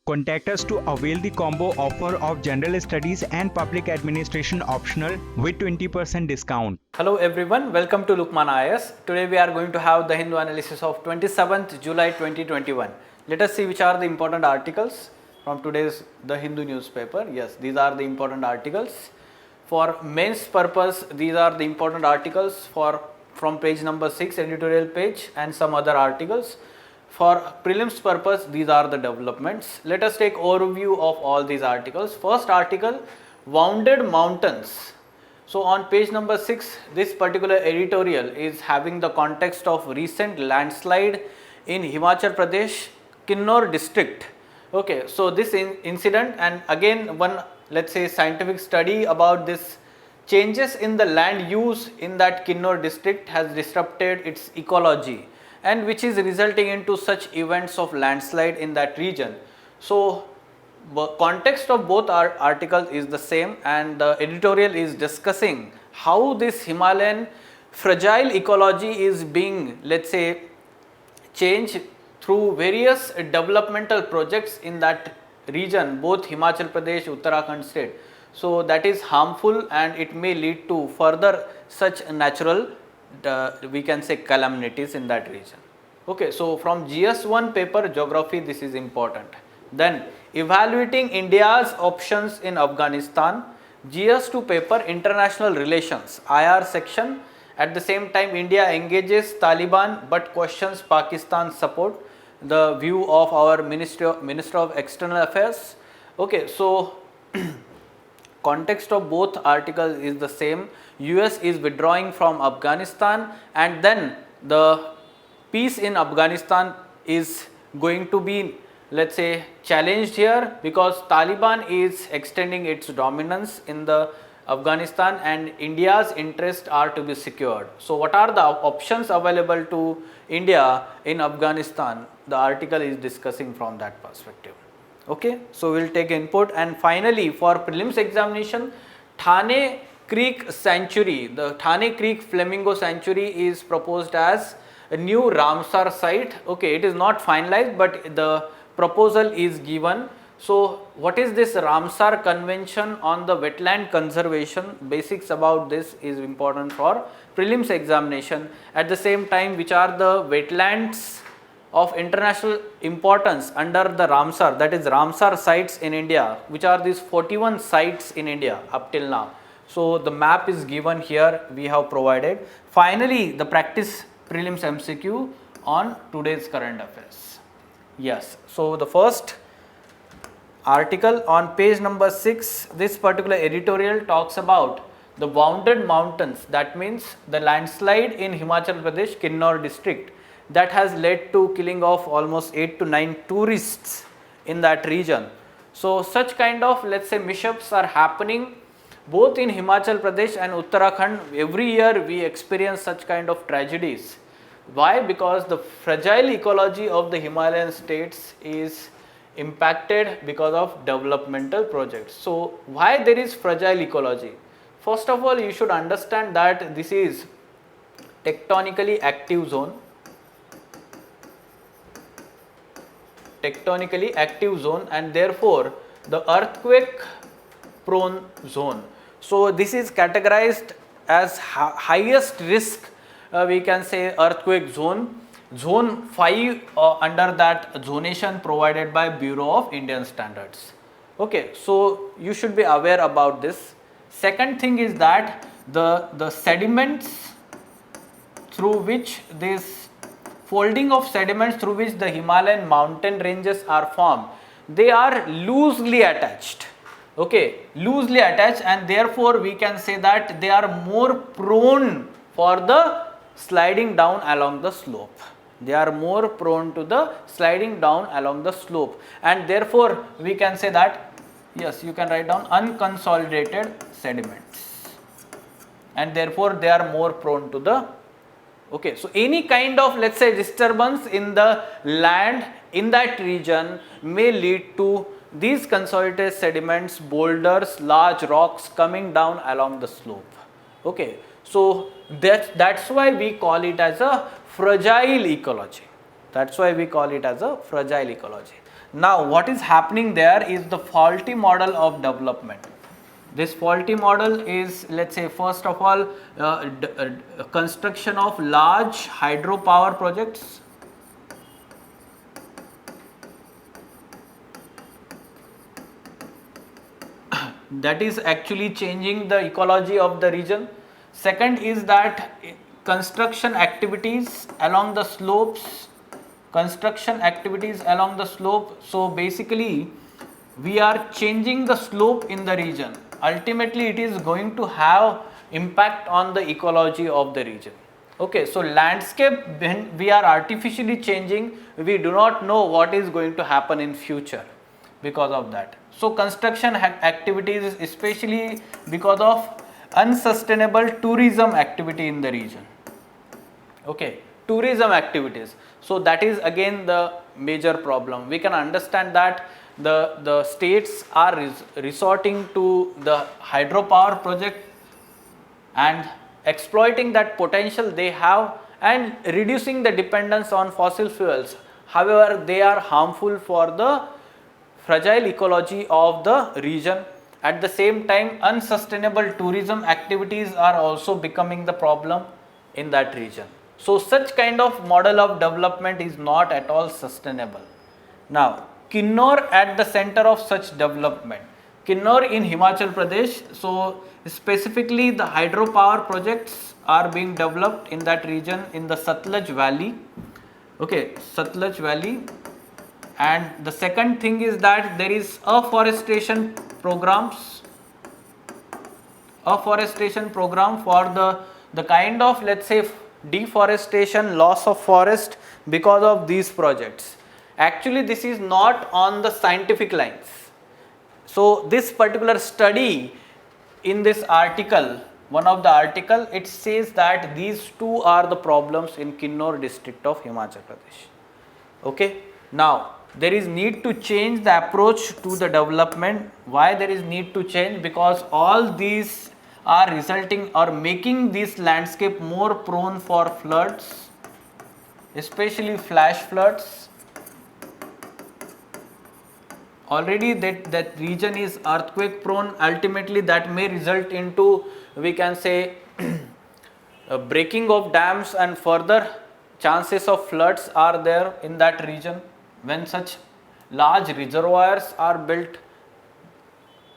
Contact us to avail the combo offer of General Studies and Public Administration optional with 20% discount. Hello everyone, welcome to Lukman IAS. Today we are going to have the Hindu analysis of 27th July 2021. Let us see which are the important articles from today's The Hindu newspaper. Yes, these are the important articles. For mains purpose, these are the important articles from page number 6 editorial page and some other articles. For prelims purpose, these are the developments. Let us take overview of all these articles. First article, Wounded Mountains. So on page number 6, this particular editorial is having the context of recent landslide in Himachal Pradesh, Kinnor district. Okay, so this incident, and again one, let's say, scientific study about this changes in the land use in that Kinnor district has disrupted its ecology, and which is resulting into such events of landslide in that region. So context of both articles is the same, and the editorial is discussing how this Himalayan fragile ecology is being, let's say, changed through various developmental projects in that region, both Himachal Pradesh, Uttarakhand state. So that is harmful, and it may lead to further such natural we can say calamities in that region. Okay, so from GS1 paper geography, this is important. Then evaluating India's options in Afghanistan, GS2 paper international relations, IR section. At the same time, India engages Taliban but questions Pakistan's support. The view of our Minister of External Affairs. Okay, so context of both articles is the same. US is withdrawing from Afghanistan, and then the peace in Afghanistan is going to be, let's say, challenged here because Taliban is extending its dominance in the Afghanistan, and India's interests are to be secured. So what are the options available to India in Afghanistan? The article is discussing from that perspective. Okay, so we'll take input. And finally, for prelims examination, Thane Creek Sanctuary, the Thane Creek Flamingo Sanctuary is proposed as a new Ramsar site. Okay, it is not finalized, but the proposal is given. So what is this Ramsar Convention on the Wetland Conservation? Basics about this is important for prelims examination. At the same time, which are the wetlands of international importance under the Ramsar, that is Ramsar sites in India, which are these 41 sites in India up till now. So the map is given here, we have provided. Finally, the practice prelims MCQ on today's current affairs. Yes, so the first article on page number 6, this particular editorial talks about the Wounded Mountains. That means the landslide in Himachal Pradesh, Kinnor district, that has led to killing of almost 8 to 9 tourists in that region. So such kind of, let's say, mishaps are happening both in Himachal Pradesh and Uttarakhand. Every year we experience such kind of tragedies. Why? Because the fragile ecology of the Himalayan states is impacted because of developmental projects. So why there is fragile ecology? First of all, you should understand that this is tectonically active zone. Tectonically active zone, and therefore the earthquake prone zone. So this is categorized as highest risk, we can say, earthquake zone. Zone 5 under that zonation provided by Bureau of Indian Standards. Okay, so you should be aware about this. Second thing is that the sediments through which this folding of sediments through which the Himalayan mountain ranges are formed, they are loosely attached. Okay, loosely attached, and therefore we can say that they are more prone for the sliding down along the slope. They are more prone to the sliding down along the slope, and therefore we can say that, yes, you can write down unconsolidated sediments, and therefore they are more prone to the, okay, so any kind of, let's say, disturbance in the land in that region may lead to these consolidated sediments, boulders, large rocks coming down along the slope. Okay, so that's why we call it as a fragile ecology. That's why we call it as a fragile ecology. Now what is happening there is the faulty model of development. This faulty model is, let's say, first of all, construction of large hydropower projects. That is actually changing the ecology of the region. Second is that construction activities along the slopes, so basically we are changing the slope in the region. Ultimately it is going to have impact on the ecology of the region. Okay, so landscape, when we are artificially changing, we do not know what is going to happen in future because of that. So construction activities, especially because of unsustainable tourism activity in the region. Okay, tourism activities. So that is again the major problem. We can understand that the states are resorting to the hydropower project and exploiting that potential they have and reducing the dependence on fossil fuels. However, they are harmful for the fragile ecology of the region. At the same time, unsustainable tourism activities are also becoming the problem in that region. So such kind of model of development is not at all sustainable. Now, Kinnor at the center of such development. Kinnor in Himachal Pradesh, so specifically the hydropower projects are being developed in that region in the Satluj Valley. Okay, Satluj Valley. And the second thing is that there is afforestation program for the kind of, let's say, deforestation, loss of forest because of these projects. Actually this is not on the scientific lines. So this particular study in this article, one of the article, it says that these two are the problems in Kinnor district of Himachal Pradesh. Okay, now there is need to change the approach to the development. Why there is need to change? Because all these are resulting or making this landscape more prone for floods, especially flash floods. Already that region is earthquake prone. Ultimately that may result into, we can say, a breaking of dams, and further chances of floods are there in that region when such large reservoirs are built.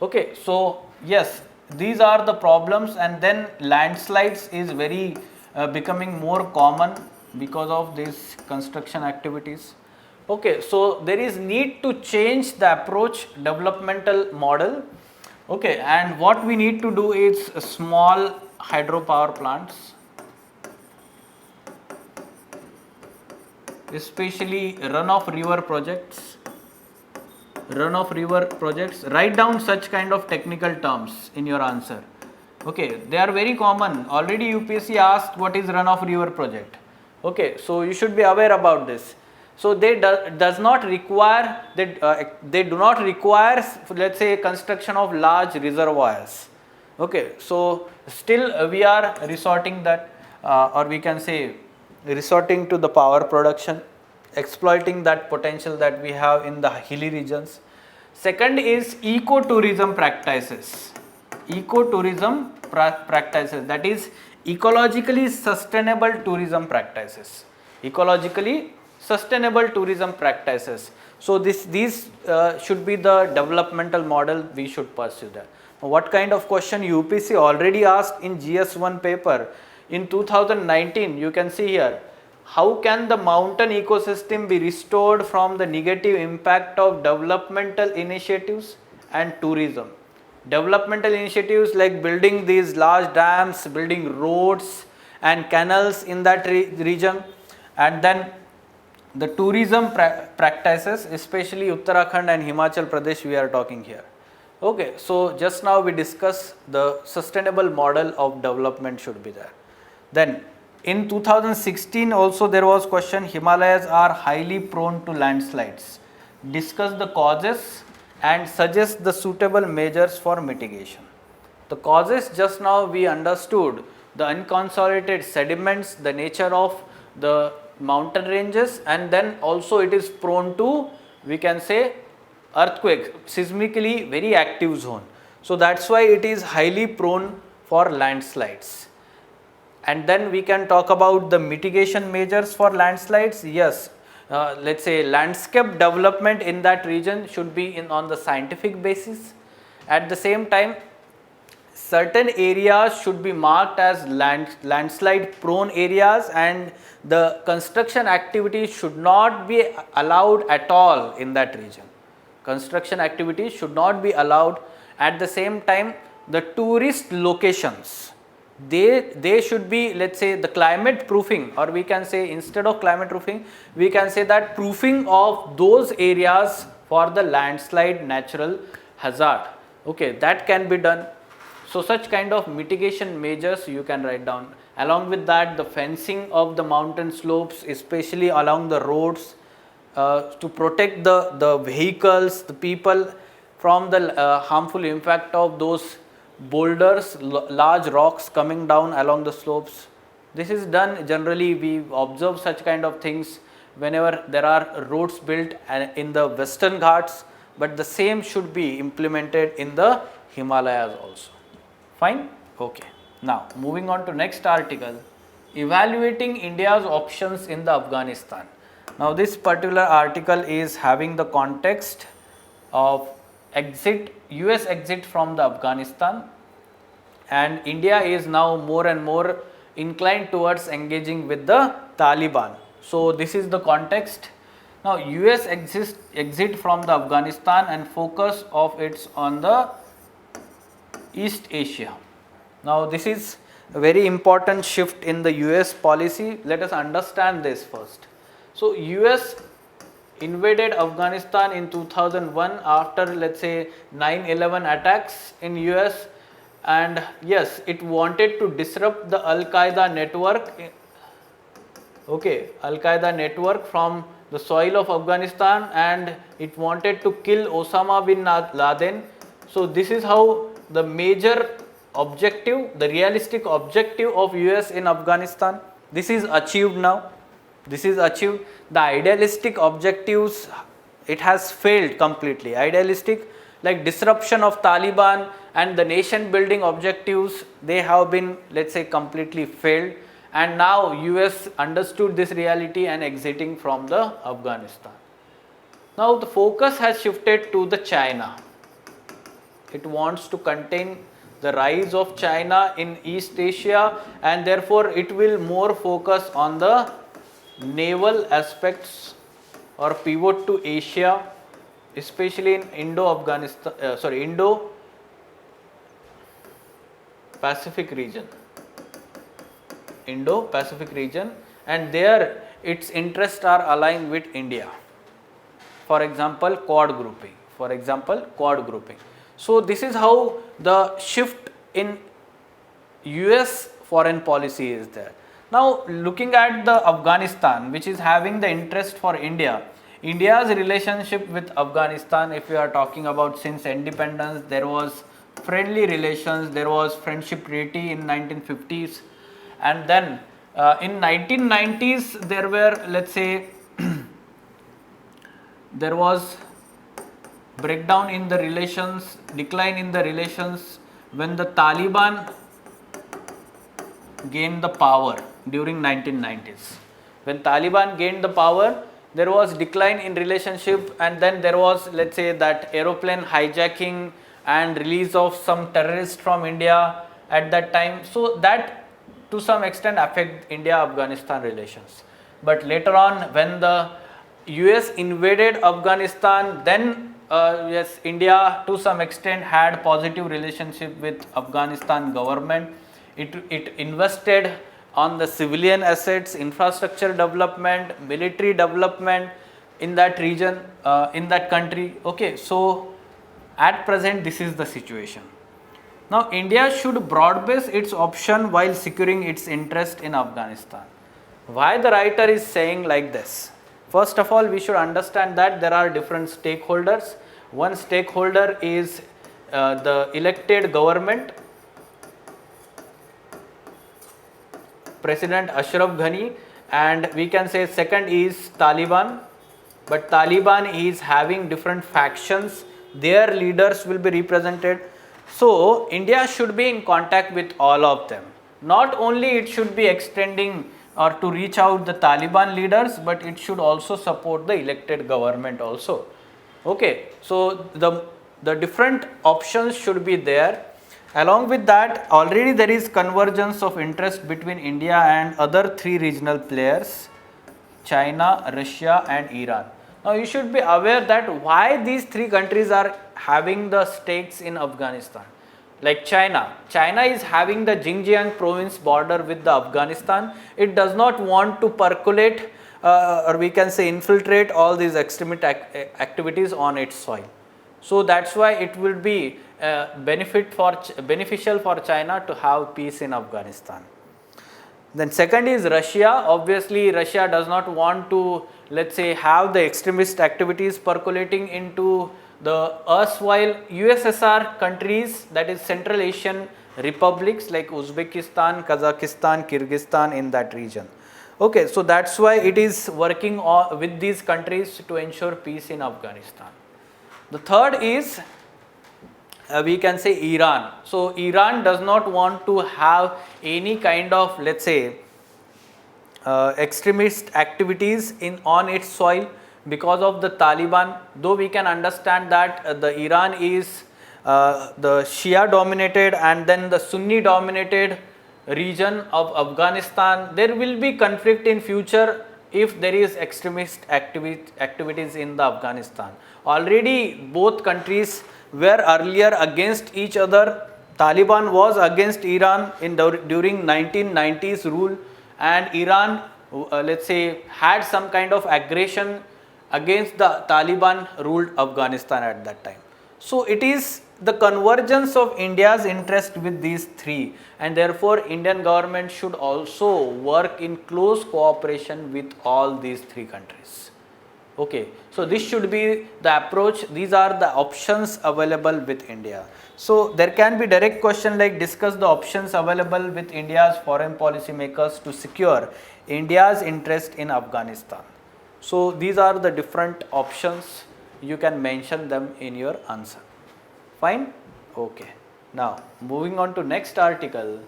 Okay, so yes, these are the problems, and then landslides is very becoming more common because of these construction activities. Okay, so there is need to change the approach, developmental model. Okay, and what we need to do is small hydropower plants, especially runoff river projects. Write down such kind of technical terms in your answer. Okay, they are very common. Already UPSC asked what is runoff river project. Okay, so you should be aware about this. So they do not require, let's say, construction of large reservoirs. Okay, so still we are resorting that, or we can say resorting to the power production, exploiting that potential that we have in the hilly regions. Second is ecotourism practices. That is ecologically sustainable tourism practices. So these should be the developmental model we should pursue there. What kind of question UPSC already asked in GS1 paper in 2019, you can see here. How can the mountain ecosystem be restored from the negative impact of developmental initiatives and tourism? Developmental initiatives like building these large dams, building roads and canals in that region, and then the tourism practices, especially Uttarakhand and Himachal Pradesh we are talking here. Okay, so just now we discussed the sustainable model of development should be there. Then in 2016 also there was question, Himalayas are highly prone to landslides. Discuss the causes and suggest the suitable measures for mitigation. The causes just now we understood, the unconsolidated sediments, the nature of the mountain ranges, and then also it is prone to we can say earthquake, seismically very active zone. So that's why it is highly prone for landslides. And then we can talk about the mitigation measures for landslides. Yes, let's say landscape development in that region should be on the scientific basis. At the same time, certain areas should be marked as landslide prone areas, and the construction activities should not be allowed at all in that region. Construction activities should not be allowed. At the same time, the tourist locations, they should be, let's say, the climate proofing, or we can say instead of climate proofing, we can say that proofing of those areas for the landslide natural hazard. Okay, that can be done. So such kind of mitigation measures you can write down. Along with that, the fencing of the mountain slopes, especially along the roads, to protect the vehicles, the people from the harmful impact of those boulders, large rocks coming down along the slopes. This is done generally, we observe such kind of things whenever there are roads built in the Western Ghats, but the same should be implemented in the Himalayas also. Fine? Okay. Now moving on to next article, evaluating India's options in the Afghanistan. Now this particular article is having the context of US exit from the Afghanistan, and India is now more and more inclined towards engaging with the Taliban. So this is the context. Now US exit from the Afghanistan and focus of its on the East Asia. Now this is a very important shift in the US policy. Let us understand this first. So US invaded Afghanistan in 2001 after, let's say, 9/11 attacks in US, and yes, it wanted to disrupt the Al-Qaeda network, okay, Al-Qaeda network from the soil of Afghanistan, and it wanted to kill Osama bin Laden. So this is how the major objective, the realistic objective of US in Afghanistan, this is achieved now. This is achieved. The idealistic objectives, it has failed completely. Idealistic, like disruption of Taliban and the nation building objectives, they have been, let's say, completely failed. And now US understood this reality and exiting from the Afghanistan. Now the focus has shifted to the China. It wants to contain the rise of China in East Asia, and therefore it will more focus on the naval aspects or pivot to Asia, especially in Indo-Pacific region. Indo-Pacific region, and there its interests are aligned with India. For example, Quad grouping. So this is how the shift in US foreign policy is there. Now looking at the Afghanistan, which is having the interest for India, India's relationship with Afghanistan, if we are talking about since independence, there was friendly relations, there was friendship treaty in 1950s, and then in 1990s there were, let's say, there was breakdown in the relations, decline in the relations when the Taliban gained the power during 1990s. When Taliban gained the power, there was decline in relationship, and then there was, let's say, that aeroplane hijacking and release of some terrorists from India at that time. So that to some extent affect India-Afghanistan relations. But later on, when the US invaded Afghanistan, then yes, India to some extent had positive relationship with Afghanistan government. It invested on the civilian assets, infrastructure development, military development in that region, in that country. Okay, so at present this is the situation. Now India should broad base its option while securing its interest in Afghanistan. Why the writer is saying like this? First of all, we should understand that there are different stakeholders. One stakeholder is the elected government, President Ashraf Ghani, and we can say second is Taliban, but Taliban is having different factions, their leaders will be represented. So India should be in contact with all of them. Not only it should be extending or to reach out the Taliban leaders, but it should also support the elected government also. Okay, so the different options should be there. Along with that, already there is convergence of interest between India and other three regional players, China, Russia and Iran. Now you should be aware that why these three countries are having the stakes in Afghanistan. Like China is having the Xinjiang province border with the Afghanistan. It does not want to percolate or we can say infiltrate all these extremist activities on its soil. So that's why it will be beneficial for China to have peace in Afghanistan. Then second is Russia. Obviously Russia does not want to, let's say, have the extremist activities percolating into the erstwhile USSR countries, that is Central Asian republics like Uzbekistan, Kazakhstan, Kyrgyzstan, in that region. Okay, so that's why it is working with these countries to ensure peace in Afghanistan. The third is we can say Iran. So Iran does not want to have any kind of, let's say, extremist activities on its soil because of the Taliban. Though we can understand that the Iran is the Shia dominated and then the Sunni dominated region of Afghanistan. There will be conflict in future if there is extremist activities in the Afghanistan. Already both countries were earlier against each other. Taliban was against Iran during 1990s rule, and Iran let's say had some kind of aggression against the Taliban ruled Afghanistan at that time. So it is the convergence of India's interest with these three, and therefore Indian government should also work in close cooperation with all these three countries. Okay, so this should be the approach. These are the options available with India. So there can be direct question like discuss the options available with India's foreign policy makers to secure India's interest in Afghanistan. So these are the different options. You can mention them in your answer. Fine? Okay. Now moving on to next article.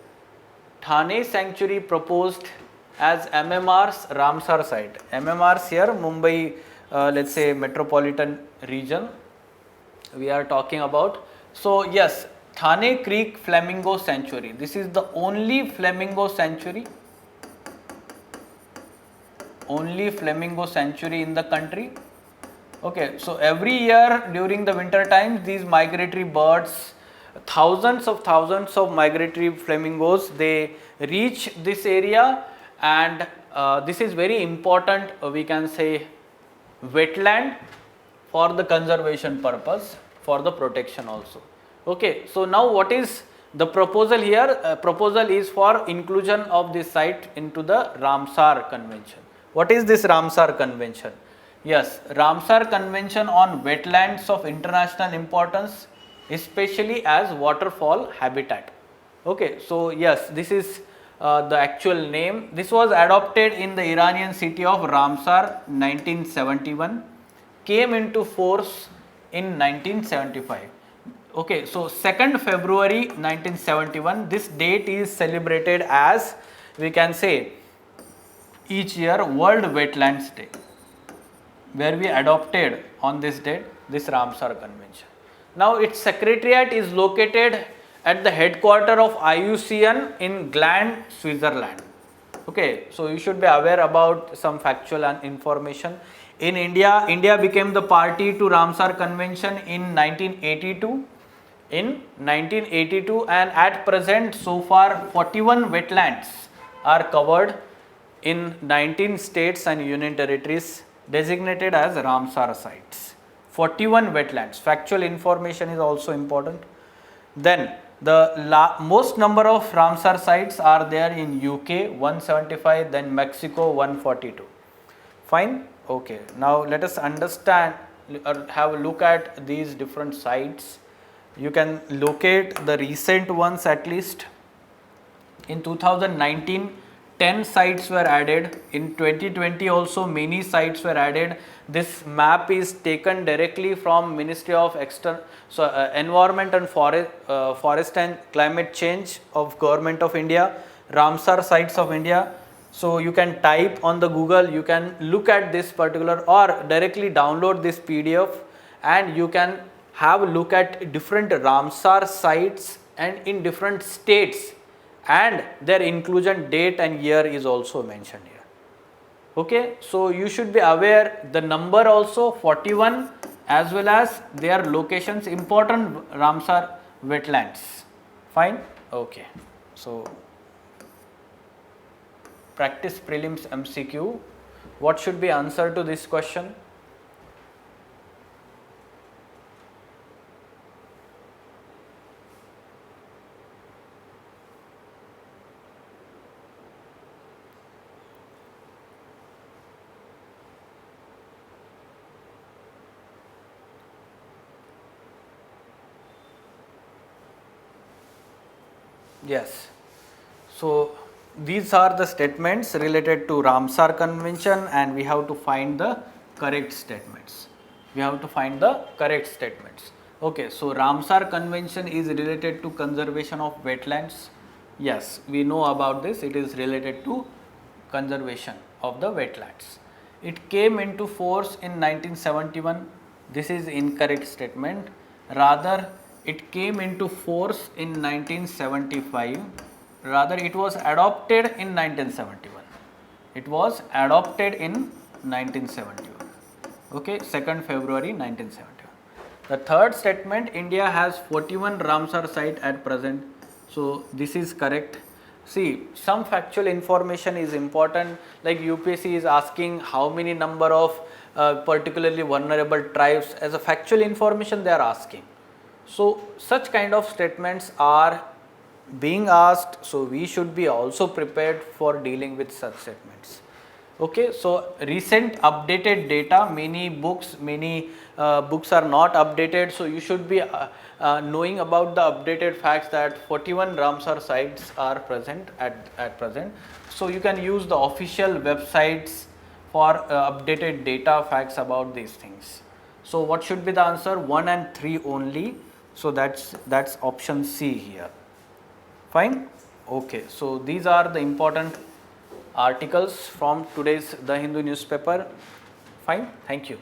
Thane Sanctuary proposed as MMR's Ramsar site. MMR's here Mumbai let's say metropolitan region we are talking about. So yes, Thane Creek Flamingo Sanctuary. This is the only flamingo sanctuary in the country. Okay, so every year during the winter times these migratory birds, thousands of migratory flamingos, they reach this area, and this is very important we can say wetland for the conservation purpose, for the protection also. Okay, so now what is the proposal here? Proposal is for inclusion of this site into the Ramsar Convention. What is this Ramsar Convention? Yes, Ramsar Convention on wetlands of international importance, especially as waterfall habitat. Okay, so yes, this is the actual name. This was adopted in the Iranian city of Ramsar 1971, came into force in 1975. Okay, so 2nd February 1971, this date is celebrated as, we can say, each year World Wetlands Day, where we adopted on this date this Ramsar Convention. Now its secretariat is located at the headquarter of IUCN in Gland, Switzerland. Okay, so you should be aware about some factual information. In India became the party to Ramsar Convention in 1982. And at present so far 41 wetlands are covered in 19 states and union territories designated as Ramsar sites. 41 wetlands. Factual information is also important. Then the most number of Ramsar sites are there in UK 175, then Mexico 142. Fine? Okay. Now let us understand or have a look at these different sites. You can locate the recent ones at least. In 2019, 10 sites were added. In 2020 also many sites were added. This map is taken directly from Ministry of Environment and Forest and Climate Change of Government of India, Ramsar sites of India. So you can type on the Google, you can look at this particular or directly download this PDF, and you can have a look at different Ramsar sites and in different states, and their inclusion date and year is also mentioned here. Okay, so you should be aware the number also 41 as well as their locations, important Ramsar wetlands. Fine. Okay, so practice prelims MCQ. What should be answer to this question? Yes. So these are the statements related to Ramsar Convention, and we have to find the correct statements. We have to find the correct statements. Okay, so Ramsar Convention is related to conservation of wetlands. Yes, we know about this. It is related to conservation of the wetlands. It came into force in 1971. This is incorrect statement. Rather, it came into force in 1975. Rather, it was adopted in 1971. It was adopted in 1971. Okay, 2nd February 1971. The third statement, India has 41 Ramsar site at present. So this is correct. See, some factual information is important, like UPSC is asking how many number of particularly vulnerable tribes, as a factual information they are asking. So such kind of statements are being asked, so we should be also prepared for dealing with such statements. Okay, so recent updated data, many books are not updated, so you should be knowing about the updated facts that 41 Ramsar sites are present at present. So you can use the official websites for updated data facts about these things. So what should be the answer? 1 and 3 only. So that's option C here. Fine. Okay, so these are the important articles from today's The Hindu newspaper. Fine. Thank you.